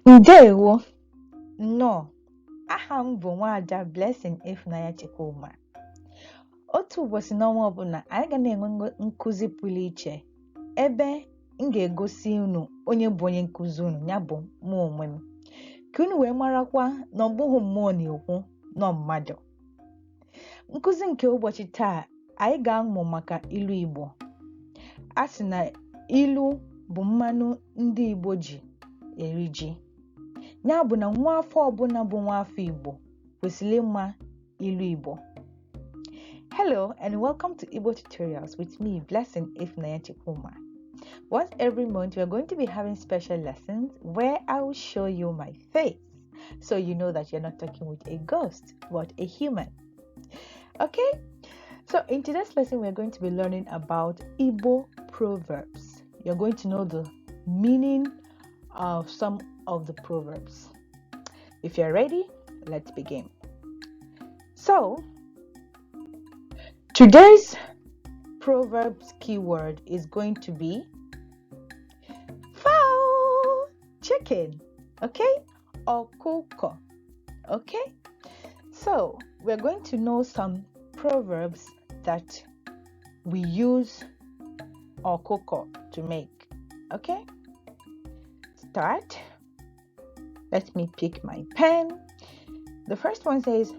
Ndewo. No. Aha m bụ Nwaada Blessing Ifunanya Chukwuma. Otu ụbọchị n'ọnwa ọbụla anyị ga na-enwe nkụzi pụrụ iche ebe m ga-egosi unu onye bụ onye nkụzi unu, ya bụ mụ onwe m, ka unu wee marakwa na ọ bụghị mmụọ na-ekwu nọ mmadụ. Nkụzi nke ụbọchị taa anyị ga-amụ maka ilu Igbo. A sị na ilu bụ mmanụ ndị Igbo ji eri ji. Ya bụ na nwa afọ ọbụla bụ nwa afọ Igbo kwesịrị ịma ilu Igbo. Hello and welcome to Igbo Tutorials with me, Blessing Ifunanya Chukwuma. Once every month, we are going to be having special lessons where I will show you my face, so you know that you're not talking with a ghost, but a human. Okay? So in today's lesson, we're going to be learning about Igbo proverbs. You're going to know the meaning of some of the proverbs. If you're ready, let's begin. So, today's proverbs keyword is going to be fowl, chicken, okay, or ọkụkọ, okay. So we're going to know some proverbs that we use ọkụkọ to make, okay. Start. Let me pick my pen. The first one says,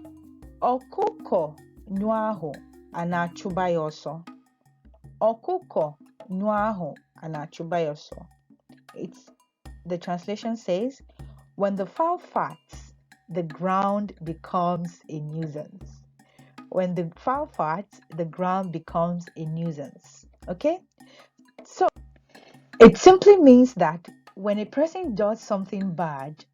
ọkụkọ nyụọ ahụ a na-achụba ya ọsọ. Ọkụkọ nyụọ ahụ a na-achụba ya ọsọ. The translation says, when the fowl farts, the ground becomes a nuisance. When the fowl farts, the ground becomes a nuisance. Okay? So, it simply means that when a person does something bad,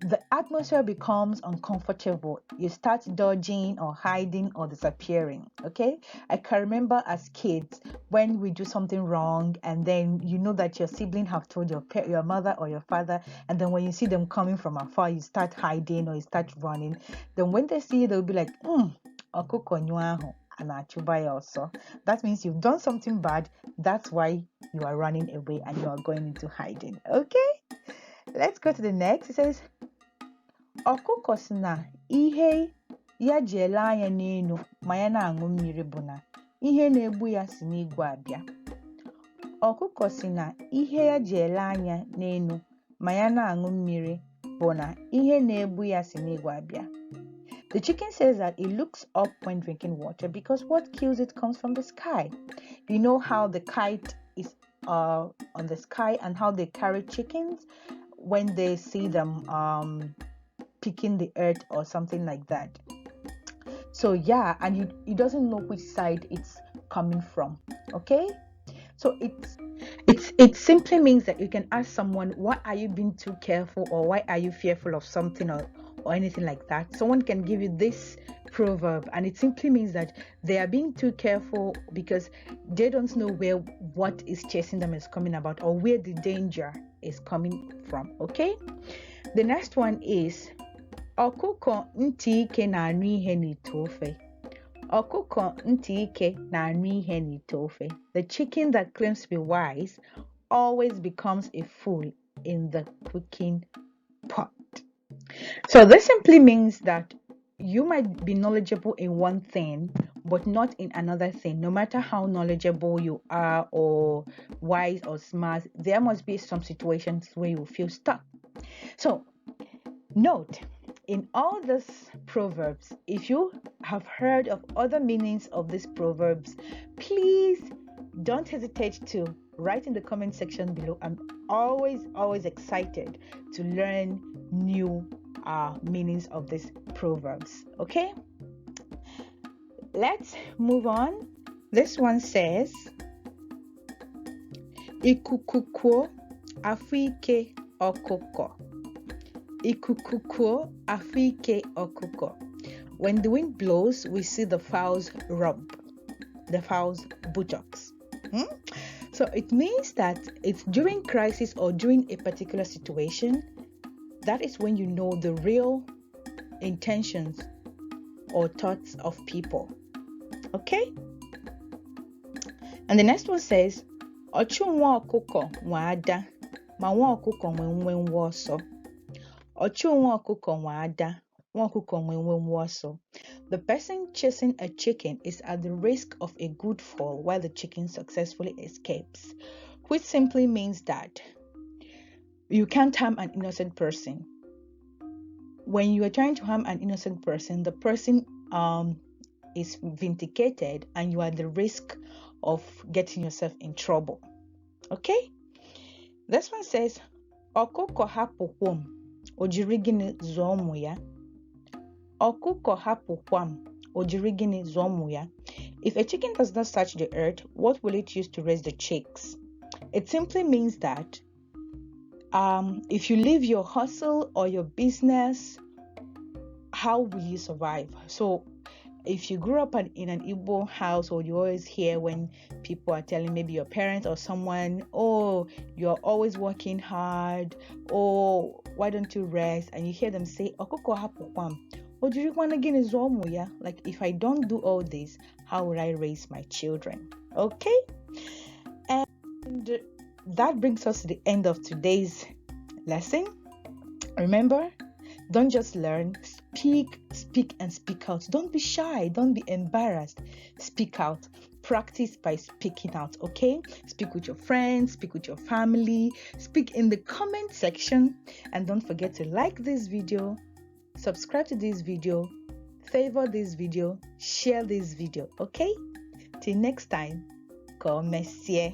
the atmosphere becomes uncomfortable. You start dodging or hiding or disappearing, okay? I can remember as kids when we do something wrong and then you know that your sibling have told your mother or your father, and then when you see them coming from afar, you start hiding or you start running. Then when they see you, they'll be like, ọkụkọ nyụọ ahụ a na-achụba ya ọsọ. That means you've done something bad. That's why you are running away and you are going into hiding, okay? Let's go to the next. It says, ọkụkọ si na ihe ya ji ele anya n'elu ma ya na-aṅụ mmiri bụ na ihe na-egbu ya si n'igwe abịa. Ọkụkọ si na ihe ya ji ele anya n'elu ma ya na-aṅụ mmiri bụ na ihe na-egbu ya si n'igwe abịa. The chicken says that it looks up when drinking water because what kills it comes from the sky. You know how the kite is on the sky and how they carry chickens when they see them picking the earth or something like that. So yeah, and it doesn't know which side it's coming from, okay? So it simply means that you can ask someone, why are you being too careful, or why are you fearful of something, or anything like that. Someone can give you this proverb and it simply means that they are being too careful because they don't know where what is chasing them is coming about or where the danger is coming from, okay? The next one is ọkụkọ ntị ike na-anụ ihe n'ite ofe. Ọkụkọ ntị ike na-anụ ihe n'ite ofe. The chicken that claims to be wise always becomes a fool in the cooking pot. So this simply means that you might be knowledgeable in one thing, but not in another thing. No matter how knowledgeable you are or wise or smart, there must be some situations where you feel stuck. So note, in all these proverbs, if you have heard of other meanings of these proverbs, please don't hesitate to write in the comment section below. I'm always excited to learn new meanings of these proverbs, okay? Let's move on. This one says, ikukuko afike ọkụkọ. Ikukuko afike ọkụkọ. When the wind blows, we see the fowl's rump, the fowl's buttocks. So it means that it's during crisis or during a particular situation, that is when you know the real intentions or thoughts of people. Okay? And the next one says, ọchụ nwa ọkụkọ nwe ada, ma nwa ọkụkọ nwe nwe nwa ọsọ. Ọchụ nwa ọkụkọ nwe ada, nwa ọkụkọ nwe nwe ọsọ. The person chasing a chicken is at the risk of a good fall while the chicken successfully escapes, which simply means that you can't harm an innocent person. When you are trying to harm an innocent person, the person is vindicated and you are at the risk of getting yourself in trouble. Okay? This one says, Ọkụkọ hapụkwa m, o jiri gịnị zụọ ụmụ ya? Ọkụkọ hapụkwa m, o jiri gịnị zụọ ụmụ ya? If a chicken does not touch the earth, what will it use to raise the chicks? It simply means that if you leave your hustle or your business, how will you survive? So if you grew up in an Igbo household, you always hear when people are telling maybe your parents or someone, oh, you're always working hard, oh, why don't you rest? And you hear them say, Ọkụkọ hapụkwa m, o jirikwa gịnị zụọ ụmụ ya? Like, if I don't do all this, how will I raise my children? Okay? And that brings us to the end of today's lesson. Remember, don't just learn, speak, and speak out. Don't be shy, don't be embarrassed. Speak out. Practice by speaking out, okay? Speak with your friends, speak with your family, speak in the comment section, and don't forget to like this video, subscribe to this video, favor this video, share this video, okay? Till next time, come Messier.